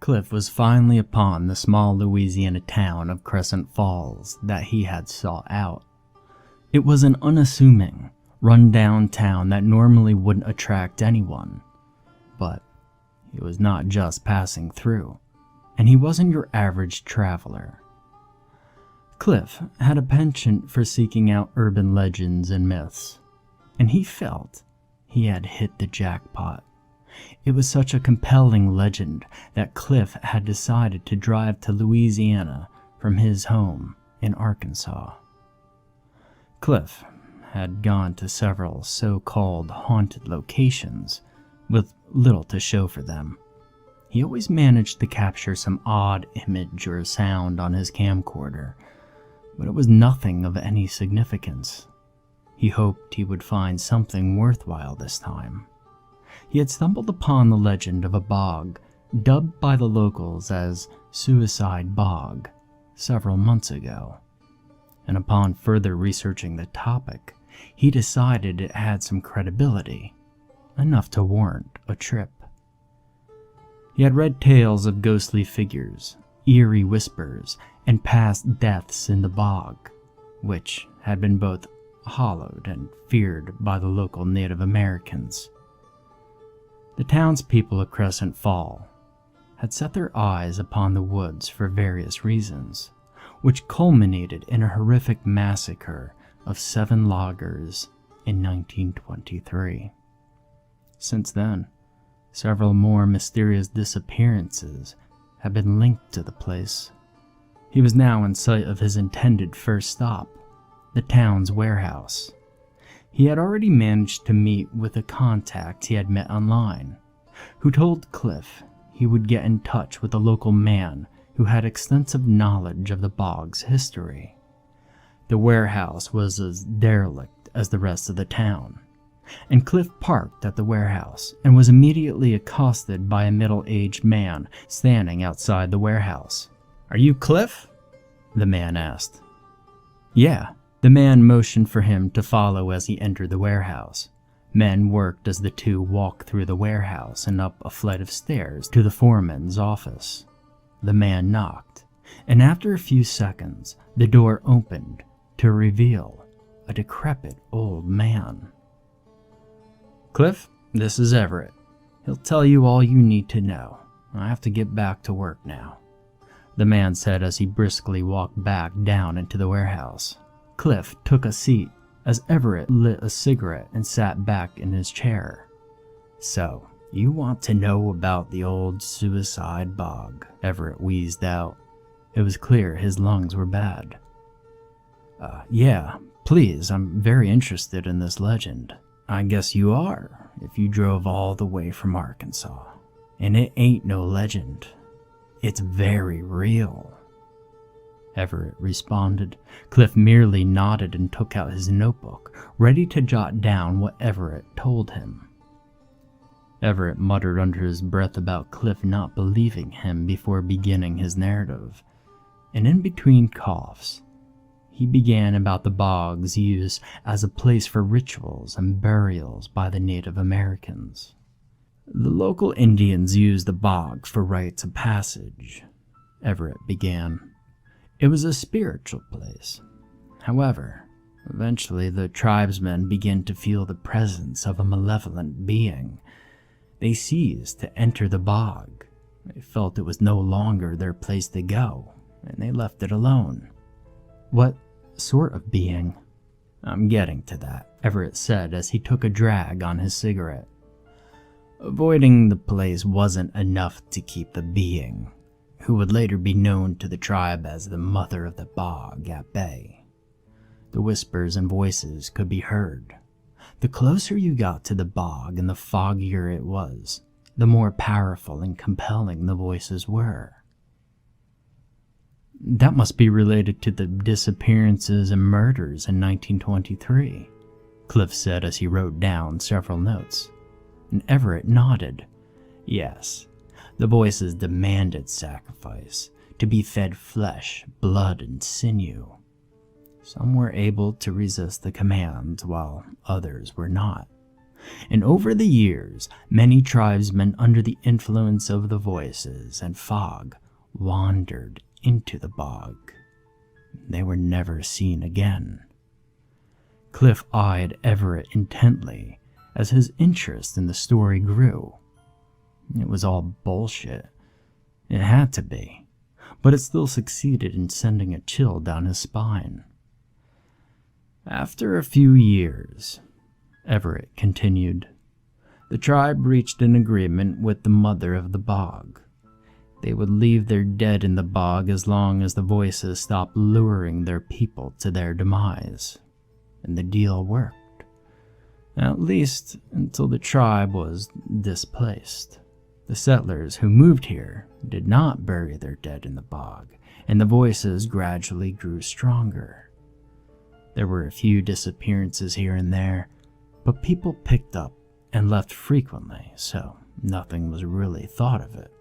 Cliff was finally upon the small Louisiana town of Crescent Falls that he had sought out. It was an unassuming, run-down town that normally wouldn't attract anyone. But he was not just passing through, and he wasn't your average traveler. Cliff had a penchant for seeking out urban legends and myths, and he felt he had hit the jackpot. It was such a compelling legend that Cliff had decided to drive to Louisiana from his home in Arkansas. Cliff had gone to several so-called haunted locations with little to show for them. He always managed to capture some odd image or sound on his camcorder, but it was nothing of any significance. He hoped he would find something worthwhile this time. He had stumbled upon the legend of a bog dubbed by the locals as Suicide Bog several months ago, and upon further researching the topic, he decided it had some credibility, enough to warrant a trip. He had read tales of ghostly figures, eerie whispers, and past deaths in the bog, which had been both hallowed and feared by the local Native Americans. The townspeople of Crescent Fall had set their eyes upon the woods for various reasons, which culminated in a horrific massacre of 7 loggers in 1923. Since then, several more mysterious disappearances have been linked to the place. He was now in sight of his intended first stop, the town's warehouse. He had already managed to meet with a contact he had met online, who told Cliff he would get in touch with a local man who had extensive knowledge of the bog's history. The warehouse was as derelict as the rest of the town, and Cliff parked at the warehouse and was immediately accosted by a middle-aged man standing outside the warehouse. "Are you Cliff?" the man asked. "Yeah." The man motioned for him to follow as he entered the warehouse. Men worked as the two walked through the warehouse and up a flight of stairs to the foreman's office. The man knocked, and after a few seconds, the door opened to reveal a decrepit old man. "Cliff, this is Everett. He'll tell you all you need to know. I have to get back to work now," the man said as he briskly walked back down into the warehouse. Cliff took a seat as Everett lit a cigarette and sat back in his chair. "So, you want to know about the old Suicide Bog?" Everett wheezed out. It was clear his lungs were bad. Yeah, please, I'm very interested in this legend." "I guess you are, if you drove all the way from Arkansas. And it ain't no legend. It's very real," Everett responded. Cliff merely nodded and took out his notebook, ready to jot down what Everett told him. Everett muttered under his breath about Cliff not believing him before beginning his narrative, and in between coughs, he began about the bog's use as a place for rituals and burials by the Native Americans. "The local Indians used the bog for rites of passage," Everett began. "It was a spiritual place. However, eventually the tribesmen began to feel the presence of a malevolent being. They ceased to enter the bog. They felt it was no longer their place to go, and they left it alone." "What sort of being?" "I'm getting to that," Everett said as he took a drag on his cigarette. "Avoiding the place wasn't enough to keep the being, who would later be known to the tribe as the Mother of the Bog, at bay. The whispers and voices could be heard. The closer you got to the bog and the foggier it was, the more powerful and compelling the voices were." "That must be related to the disappearances and murders in 1923, Cliff said as he wrote down several notes, and Everett nodded. "Yes. The voices demanded sacrifice, to be fed flesh, blood, and sinew. Some were able to resist the commands, while others were not. And over the years, many tribesmen under the influence of the voices and fog wandered into the bog. They were never seen again. Cliff eyed Everett intently as his interest in the story grew. It was all bullshit. It had to be, but it still succeeded in sending a chill down his spine. After a few years, Everett continued, the tribe reached an agreement with the mother of the bog. They would leave their dead in the bog as long as the voices stopped luring their people to their demise. And the deal worked. At least until the tribe was displaced. The settlers who moved here did not bury their dead in the bog, and the voices gradually grew stronger. There were a few disappearances here and there, but people picked up and left frequently, so nothing was really thought of it.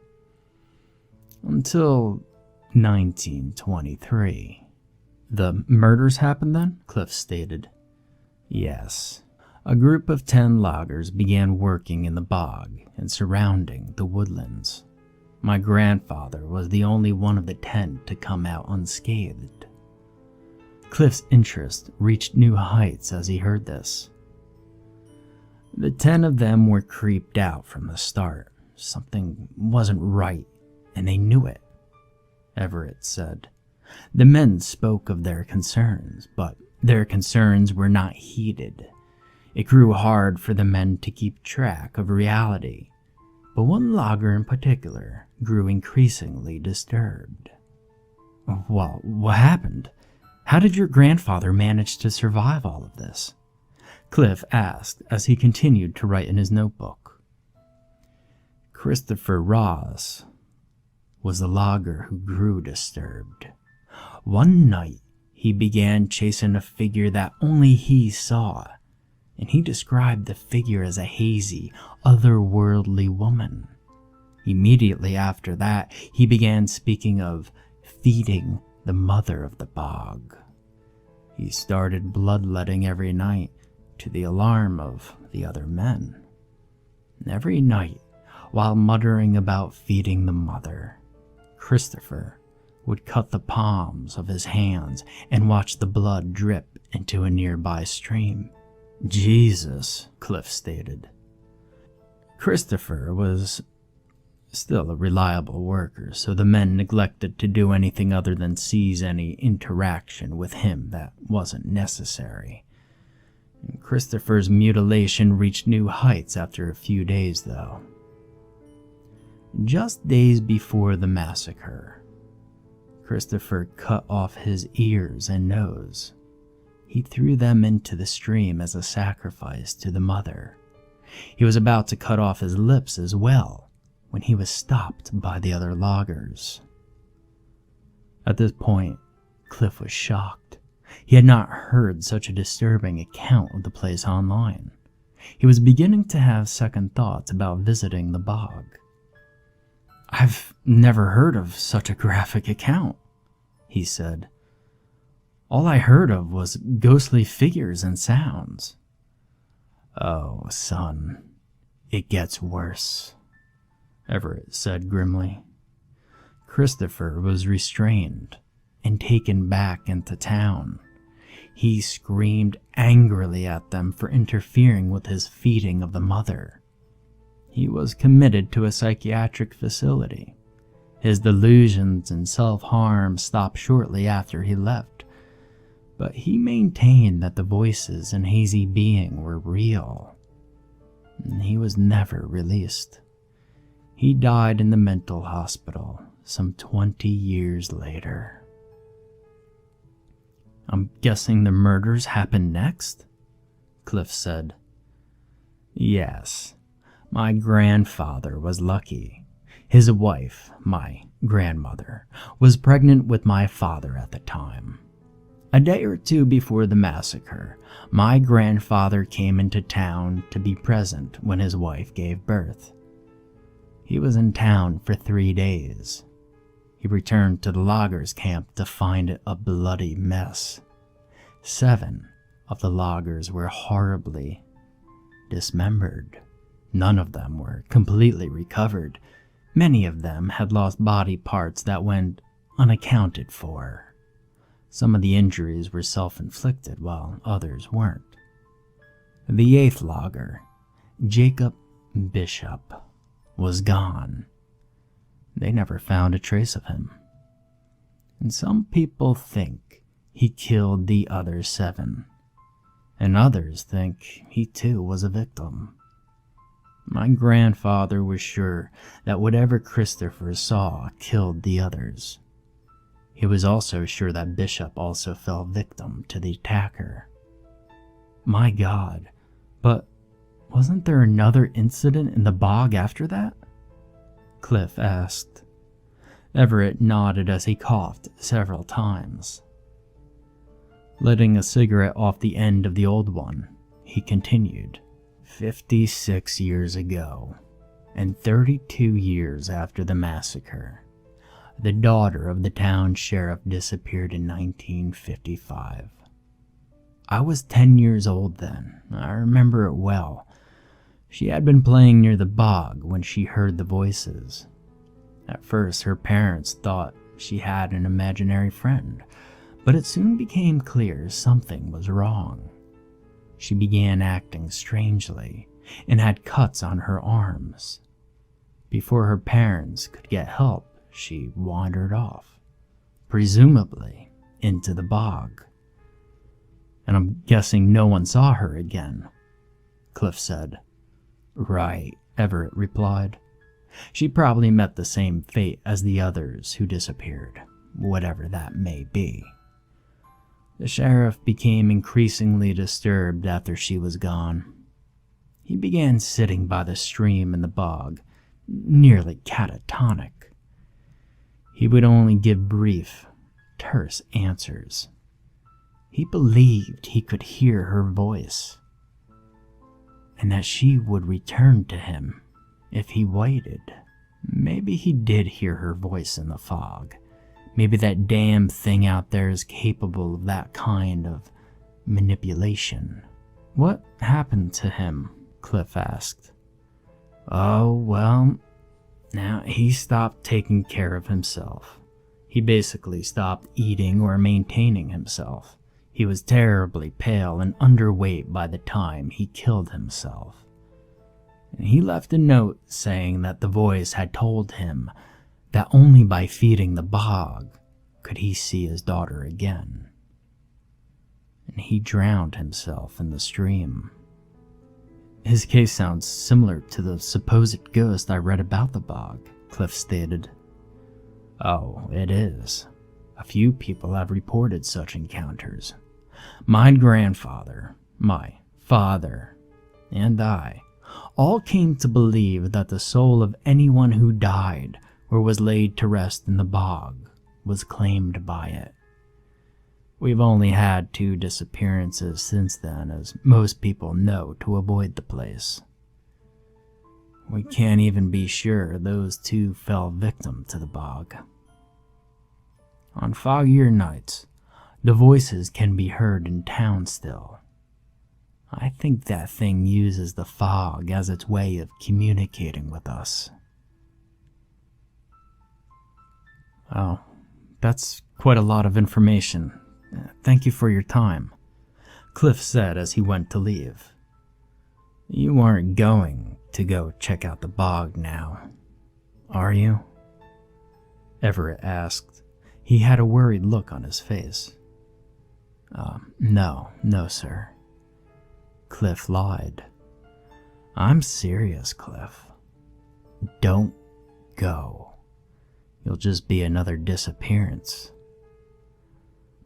Until 1923. The murders happened then? Cliff stated. Yes. A group of 10 loggers began working in the bog and surrounding the woodlands. My grandfather was the only one of the 10 to come out unscathed. Cliff's interest reached new heights as he heard this. The 10 of them were creeped out from the start. Something wasn't right, and they knew it, Everett said. The men spoke of their concerns, but their concerns were not heeded. It grew hard for the men to keep track of reality, but one logger in particular grew increasingly disturbed. Well, what happened? How did your grandfather manage to survive all of this? Cliff asked as he continued to write in his notebook. Christopher Ross was the logger who grew disturbed. One night, he began chasing a figure that only he saw, and he described the figure as a hazy, otherworldly woman. Immediately after that, he began speaking of feeding the mother of the bog. He started bloodletting every night, to the alarm of the other men. Every night, while muttering about feeding the mother, Christopher would cut the palms of his hands and watch the blood drip into a nearby stream. Jesus, Cliff stated. Christopher was still a reliable worker, so the men neglected to do anything other than seize any interaction with him that wasn't necessary. And Christopher's mutilation reached new heights after a few days, though. Just days before the massacre, Christopher cut off his ears and nose. He threw them into the stream as a sacrifice to the mother. He was about to cut off his lips as well when he was stopped by the other loggers. At this point, Cliff was shocked. He had not heard such a disturbing account of the place online. He was beginning to have second thoughts about visiting the bog. I've never heard of such a graphic account, he said. All I heard of was ghostly figures and sounds. Oh, son, it gets worse, Everett said grimly. Christopher was restrained and taken back into town. He screamed angrily at them for interfering with his feeding of the mother. He was committed to a psychiatric facility. His delusions and self-harm stopped shortly after he left, but he maintained that the voices and hazy being were real. He was never released. He died in the mental hospital some 20 years later. I'm guessing the murders happened next? Cliff said. Yes. My grandfather was lucky. His wife, my grandmother, was pregnant with my father at the time. A day or two before the massacre, my grandfather came into town to be present when his wife gave birth. He was in town for 3 days. He returned to the loggers' camp to find it a bloody mess. 7 of the loggers were horribly dismembered. None of them were completely recovered. Many of them had lost body parts that went unaccounted for. Some of the injuries were self-inflicted, while others weren't. The 8th logger, Jacob Bishop, was gone. They never found a trace of him. And some people think he killed the other 7, and others think he too was a victim. My grandfather was sure that whatever Christopher saw killed the others. He was also sure that Bishop also fell victim to the attacker. My God, but wasn't there another incident in the bog after that? Cliff asked. Everett nodded as he coughed several times. Letting a cigarette off the end of the old one, he continued. 56 years ago, and 32 years after the massacre, the daughter of the town sheriff disappeared in 1955. I was 10 years old then. I remember it well. She had been playing near the bog when she heard the voices. At first, her parents thought she had an imaginary friend, but it soon became clear something was wrong. She began acting strangely and had cuts on her arms. Before her parents could get help, she wandered off, presumably into the bog. And I'm guessing no one saw her again, Cliff said. Right, Everett replied. She probably met the same fate as the others who disappeared, whatever that may be. The sheriff became increasingly disturbed after she was gone. He began sitting by the stream in the bog, nearly catatonic. He would only give brief, terse answers. He believed he could hear her voice, and that she would return to him if he waited. Maybe he did hear her voice in the fog. Maybe that damn thing out there is capable of that kind of manipulation. What happened to him? Cliff asked. Oh, well, now he stopped taking care of himself. He basically stopped eating or maintaining himself. He was terribly pale and underweight by the time he killed himself. And he left a note saying that the voice had told him that only by feeding the bog could he see his daughter again. And he drowned himself in the stream. His case sounds similar to the supposed ghost I read about the bog, Cliff stated. Oh, it is. A few people have reported such encounters. My grandfather, my father, and I all came to believe that the soul of anyone who died or was laid to rest in the bog was claimed by it. We've only had 2 disappearances since then, as most people know to avoid the place. We can't even be sure those 2 fell victim to the bog. On foggier nights, the voices can be heard in town still. I think that thing uses the fog as its way of communicating with us. Oh, that's quite a lot of information. Thank you for your time, Cliff said as he went to leave. You aren't going to go check out the bog now, are you? Everett asked. He had a worried look on his face. No, sir. Cliff lied. I'm serious, Cliff. Don't go. You'll just be another disappearance.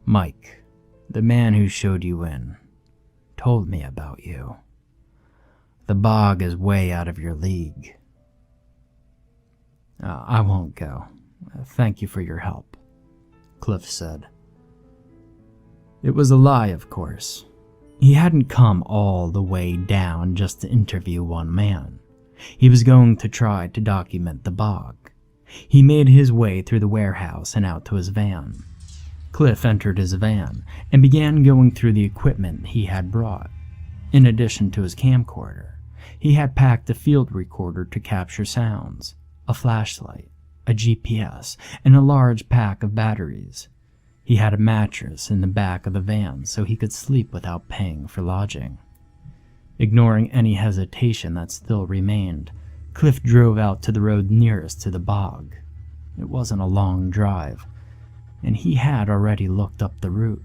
Mike, the man who showed you in, told me about you. The bog is way out of your league. I won't go. Thank you for your help, Cliff said. It was a lie, of course. He hadn't come all the way down just to interview one man. He was going to try to document the bog. He made his way through the warehouse and out to his van. Cliff entered his van and began going through the equipment he had brought, in addition to his camcorder. He had packed a field recorder to capture sounds, a flashlight, a GPS, and a large pack of batteries. He had a mattress in the back of the van so he could sleep without paying for lodging. Ignoring any hesitation that still remained, Cliff drove out to the road nearest to the bog. It wasn't a long drive, and he had already looked up the route.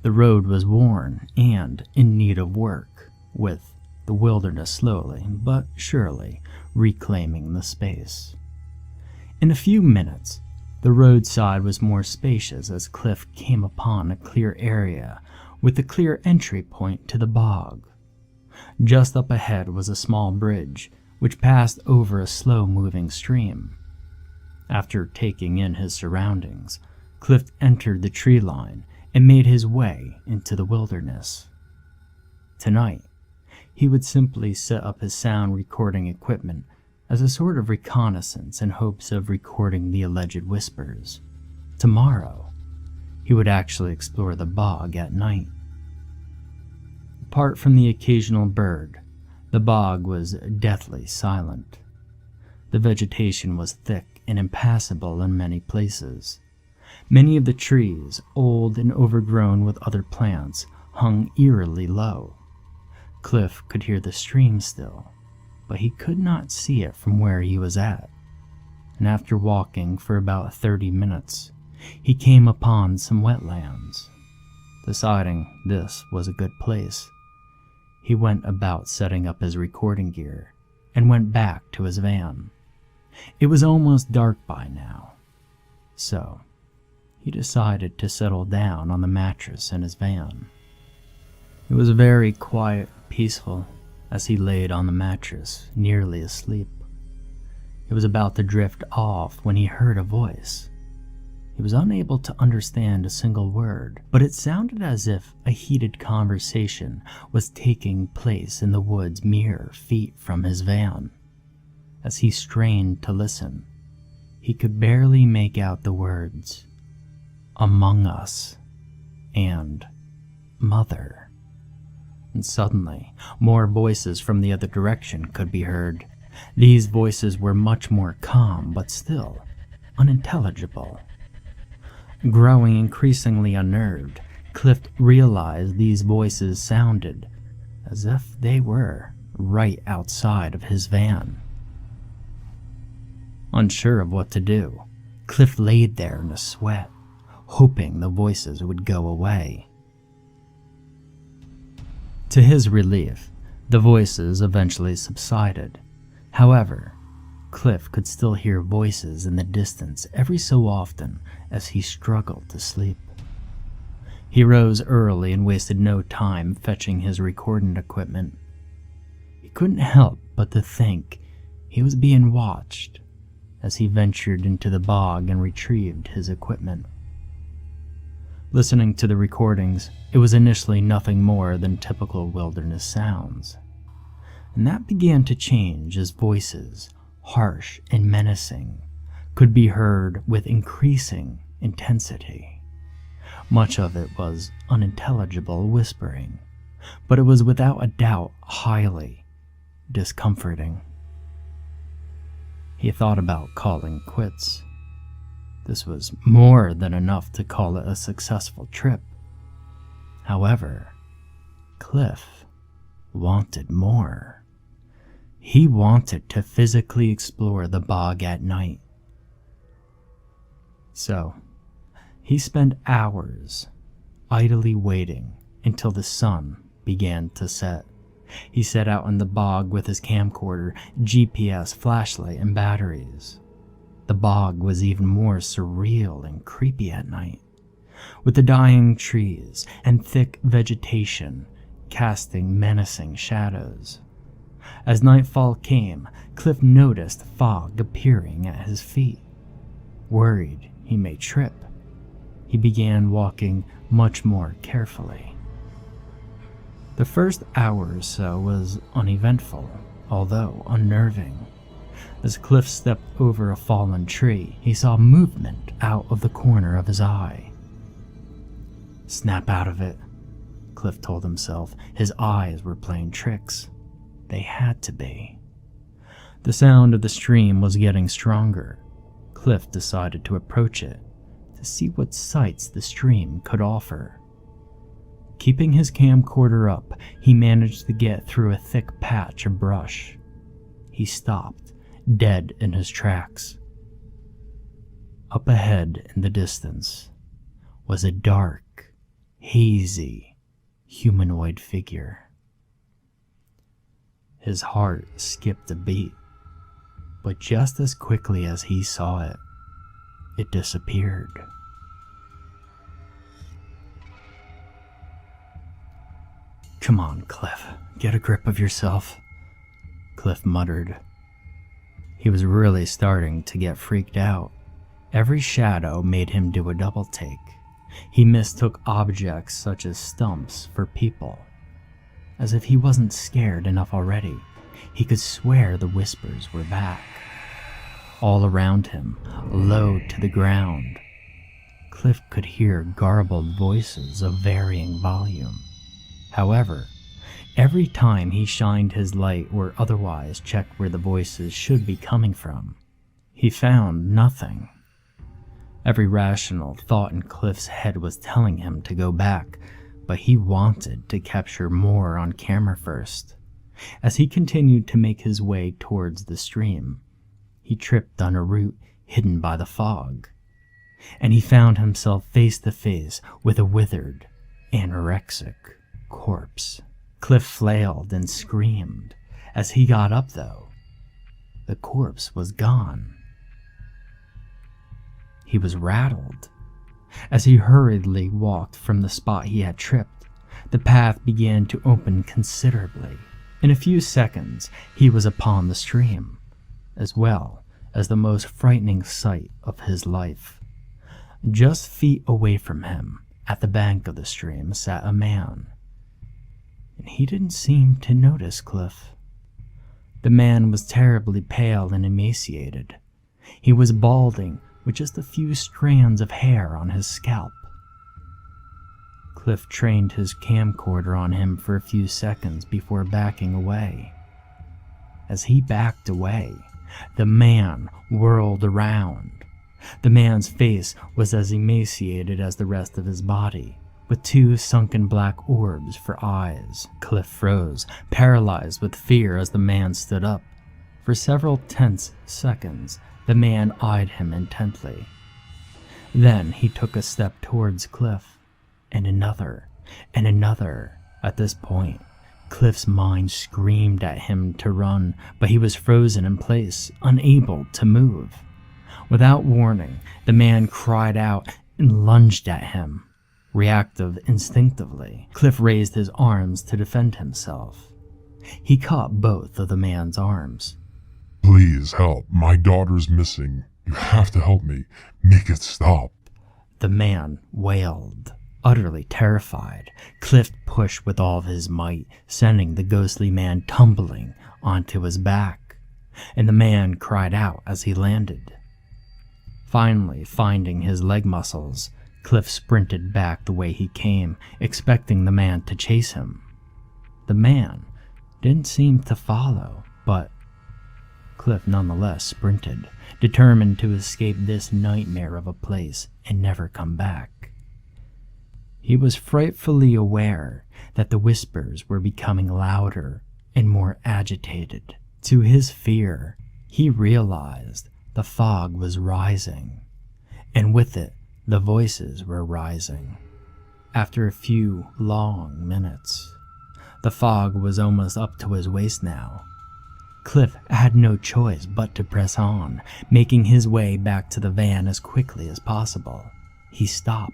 The road was worn and in need of work, with the wilderness slowly but surely reclaiming the space. In a few minutes, the roadside was more spacious as Cliff came upon a clear area with a clear entry point to the bog. Just up ahead was a small bridge which passed over a slow-moving stream. After taking in his surroundings, Cliff entered the tree line and made his way into the wilderness. Tonight, he would simply set up his sound recording equipment as a sort of reconnaissance in hopes of recording the alleged whispers. Tomorrow, he would actually explore the bog at night. Apart from the occasional bird, the bog was deathly silent. The vegetation was thick and impassable in many places. Many of the trees, old and overgrown with other plants, hung eerily low. Cliff could hear the stream still, but he could not see it from where he was at. And after walking for about 30 minutes, he came upon some wetlands. Deciding this was a good place, he went about setting up his recording gear and went back to his van. It was almost dark by now, so he decided to settle down on the mattress in his van. It was very quiet and peaceful as he laid on the mattress, nearly asleep. He was about to drift off when he heard a voice. He was unable to understand a single word, but it sounded as if a heated conversation was taking place in the woods mere feet from his van. As he strained to listen, he could barely make out the words, "Among Us," and "Mother." And suddenly, more voices from the other direction could be heard. These voices were much more calm, but still unintelligible. Growing increasingly unnerved, Cliff realized these voices sounded as if they were right outside of his van. Unsure of what to do, Cliff laid there in a sweat, hoping the voices would go away. To his relief, the voices eventually subsided. However, Cliff could still hear voices in the distance every so often as he struggled to sleep. He rose early and wasted no time fetching his recording equipment. He couldn't help but to think he was being watched as he ventured into the bog and retrieved his equipment. Listening to the recordings, it was initially nothing more than typical wilderness sounds. And that began to change as voices, harsh and menacing, could be heard with increasing intensity. Much of it was unintelligible whispering, but it was without a doubt highly discomforting. He thought about calling quits. This was more than enough to call it a successful trip. However, Cliff wanted more. He wanted to physically explore the bog at night. So, he spent hours idly waiting until the sun began to set. He set out in the bog with his camcorder, GPS, flashlight, and batteries. The bog was even more surreal and creepy at night, with the dying trees and thick vegetation casting menacing shadows. As nightfall came, Cliff noticed fog appearing at his feet. Worried he may trip, he began walking much more carefully. The first hour or so was uneventful, although unnerving. As Cliff stepped over a fallen tree, he saw movement out of the corner of his eye. "Snap out of it," Cliff told himself. His eyes were playing tricks. They had to be. The sound of the stream was getting stronger. Cliff decided to approach it to see what sights the stream could offer. Keeping his camcorder up, he managed to get through a thick patch of brush. He stopped, dead in his tracks. Up ahead in the distance was a dark, hazy, humanoid figure. His heart skipped a beat, but just as quickly as he saw it, it disappeared. "Come on, Cliff, get a grip of yourself," Cliff muttered. He was really starting to get freaked out. Every shadow made him do a double take. He mistook objects such as stumps for people. As if he wasn't scared enough already, he could swear the whispers were back. All around him, low to the ground, Cliff could hear garbled voices of varying volume. However, every time he shined his light or otherwise checked where the voices should be coming from, he found nothing. Every rational thought in Cliff's head was telling him to go back, but he wanted to capture more on camera first. As he continued to make his way towards the stream, he tripped on a root hidden by the fog, and he found himself face to face with a withered, anorexic corpse. Cliff flailed and screamed. As he got up, though, the corpse was gone. He was rattled. As he hurriedly walked from the spot he had tripped, the path began to open considerably. In a few seconds, he was upon the stream, as well as the most frightening sight of his life. Just feet away from him, at the bank of the stream, sat a man, and he didn't seem to notice Cliff. The man was terribly pale and emaciated. He was balding, with just a few strands of hair on his scalp. Cliff trained his camcorder on him for a few seconds before backing away. As he backed away, the man whirled around. The man's face was as emaciated as the rest of his body, with two sunken black orbs for eyes. Cliff froze, paralyzed with fear as the man stood up. For several tense seconds, the man eyed him intently. Then he took a step towards Cliff, and another, and another. At this point, Cliff's mind screamed at him to run, but he was frozen in place, unable to move. Without warning, the man cried out and lunged at him. Reactive instinctively, Cliff raised his arms to defend himself. He caught both of the man's arms. "Please help, my daughter's missing. You have to help me. Make it stop," the man wailed. Utterly terrified, Cliff pushed with all of his might, sending the ghostly man tumbling onto his back, and the man cried out as he landed. Finally, finding his leg muscles, Cliff sprinted back the way he came, expecting the man to chase him. The man didn't seem to follow, but Cliff nonetheless sprinted, determined to escape this nightmare of a place and never come back. He was frightfully aware that the whispers were becoming louder and more agitated. To his fear, he realized the fog was rising, and with it, the voices were rising. After a few long minutes, the fog was almost up to his waist now. Cliff had no choice but to press on, making his way back to the van as quickly as possible. He stopped.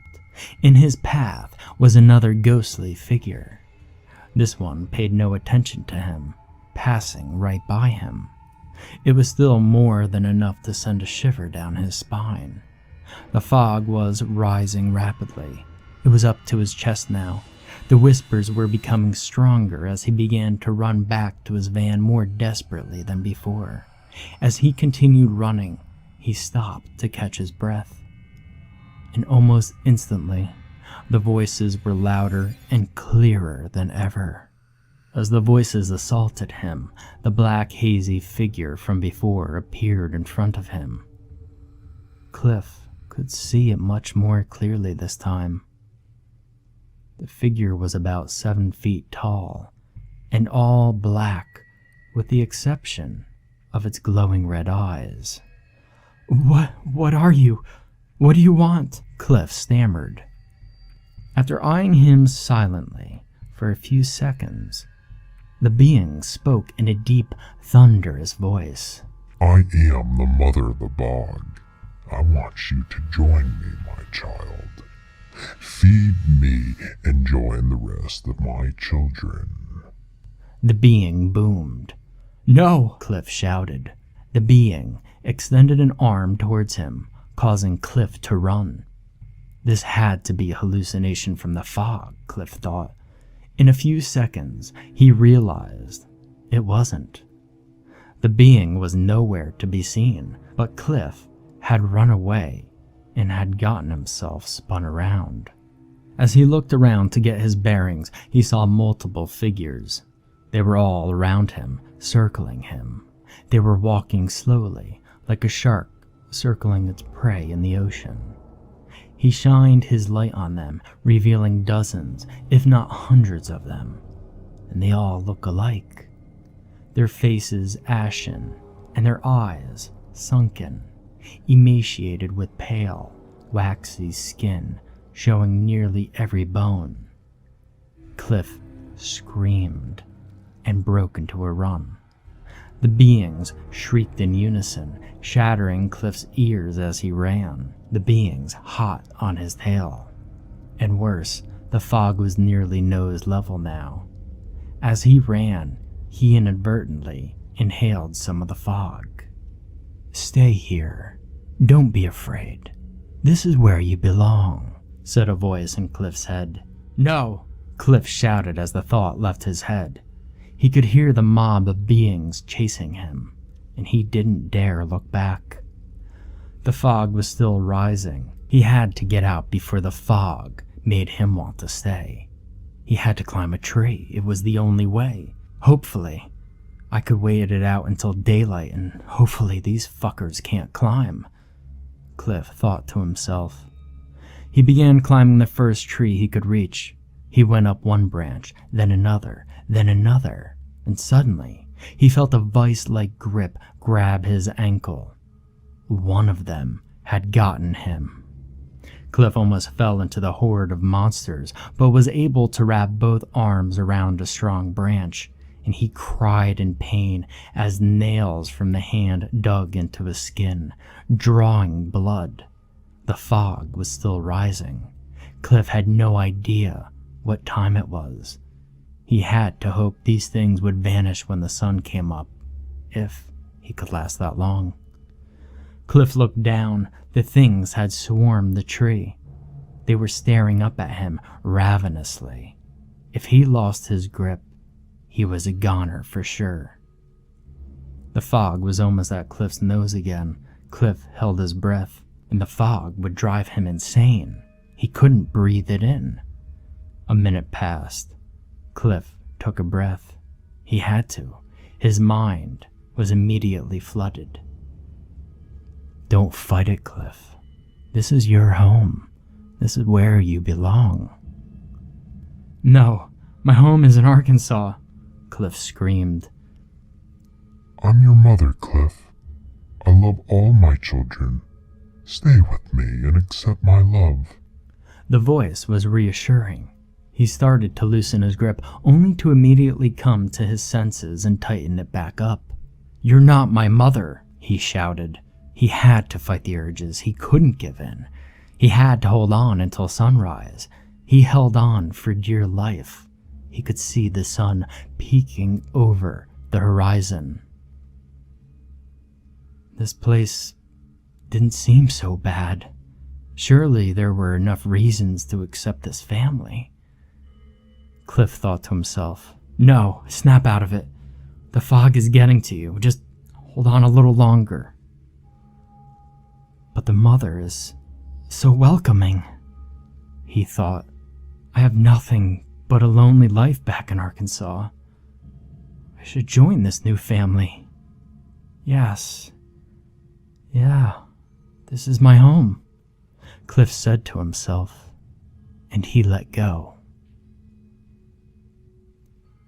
In his path was another ghostly figure. This one paid no attention to him, passing right by him. It was still more than enough to send a shiver down his spine. The fog was rising rapidly. It was up to his chest now. The whispers were becoming stronger as he began to run back to his van more desperately than before. As he continued running, he stopped to catch his breath. And almost instantly, the voices were louder and clearer than ever. As the voices assaulted him, the black hazy figure from before appeared in front of him. Cliff could see it much more clearly this time. The figure was about 7 feet tall, and all black with the exception of its glowing red eyes. What are you? What do you want?" Cliff stammered. After eyeing him silently for a few seconds, the being spoke in a deep, thunderous voice. "I am the mother of the bog. I want you to join me, my child. Feed me and join the rest of my children." The being boomed. "No!" Cliff shouted. The being extended an arm towards him, causing Cliff to run. This had to be a hallucination from the fog, Cliff thought. In a few seconds, he realized it wasn't. The being was nowhere to be seen, but Cliff had run away and had gotten himself spun around. As he looked around to get his bearings, he saw multiple figures. They were all around him, circling him. They were walking slowly, like a shark circling its prey in the ocean. He shined his light on them, revealing dozens, if not hundreds of them, and they all look alike. Their faces ashen, and their eyes sunken, emaciated with pale, waxy skin showing nearly every bone. Cliff screamed and broke into a run. The beings shrieked in unison, shattering Cliff's ears as he ran, the beings hot on his tail. And worse, the fog was nearly nose level now. As he ran, he inadvertently inhaled some of the fog. "Stay here. Don't be afraid. This is where you belong," said a voice in Cliff's head. "No!" Cliff shouted as the thought left his head. He could hear the mob of beings chasing him, and he didn't dare look back. The fog was still rising. He had to get out before the fog made him want to stay. He had to climb a tree. It was the only way. Hopefully, I could wait it out until daylight, and hopefully these fuckers can't climb, Cliff thought to himself. He began climbing the first tree he could reach. He went up one branch, then another, and suddenly he felt a vice-like grip grab his ankle. One of them had gotten him. Cliff almost fell into the horde of monsters, but was able to wrap both arms around a strong branch, and he cried in pain as nails from the hand dug into his skin, drawing blood. The fog was still rising. Cliff had no idea what time it was. He had to hope these things would vanish when the sun came up, if he could last that long. Cliff looked down. The things had swarmed the tree. They were staring up at him ravenously. If he lost his grip, he was a goner for sure. The fog was almost at Cliff's nose again. Cliff held his breath, and the fog would drive him insane. He couldn't breathe it in. A minute passed. Cliff took a breath. He had to. His mind was immediately flooded. "Don't fight it, Cliff. This is your home. This is where you belong." "No, my home is in Arkansas," Cliff screamed. "I'm your mother, Cliff. I love all my children. Stay with me and accept my love." The voice was reassuring. He started to loosen his grip, only to immediately come to his senses and tighten it back up. "You're not my mother," he shouted. He had to fight the urges. He couldn't give in. He had to hold on until sunrise. He held on for dear life. He could see the sun peeking over the horizon. This place didn't seem so bad. Surely there were enough reasons to accept this family. Cliff thought to himself, "No, snap out of it. The fog is getting to you. Just hold on a little longer." But the mother is so welcoming, he thought. "I have nothing but a lonely life back in Arkansas. should join this new family. Yes. Yeah, this is my home, Cliff said to himself, and he let go.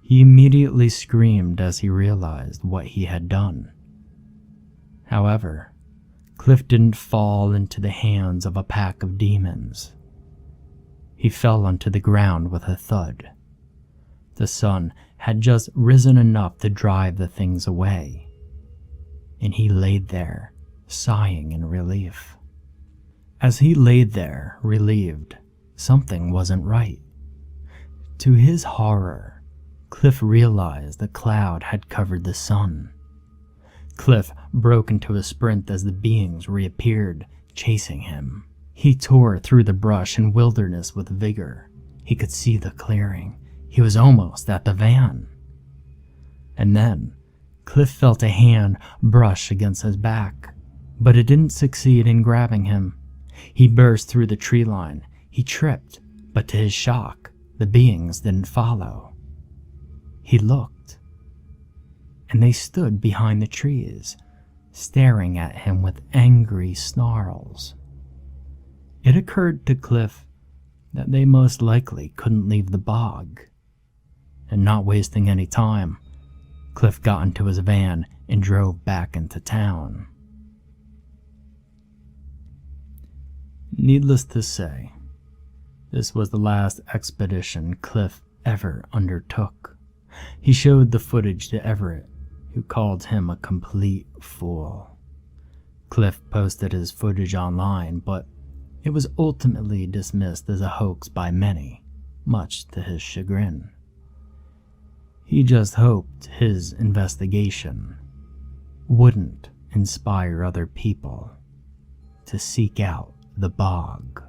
He immediately screamed as he realized what he had done. However, Cliff didn't fall into the hands of a pack of demons. He fell onto the ground with a thud. The sun had just risen enough to drive the things away, and he laid there, sighing in relief. As he laid there, relieved, something wasn't right. To his horror, Cliff realized the cloud had covered the sun. Cliff broke into a sprint as the beings reappeared, chasing him. He tore through the brush and wilderness with vigor. He could see the clearing. He was almost at the van. And then, Cliff felt a hand brush against his back, but it didn't succeed in grabbing him. He burst through the tree line. He tripped, but to his shock, the beings didn't follow. He looked, and they stood behind the trees, staring at him with angry snarls. It occurred to Cliff that they most likely couldn't leave the bog. And not wasting any time, Cliff got into his van and drove back into town. Needless to say, this was the last expedition Cliff ever undertook. He showed the footage to Everett, who called him a complete fool. Cliff posted his footage online, but it was ultimately dismissed as a hoax by many, much to his chagrin. He just hoped his investigation wouldn't inspire other people to seek out the bog.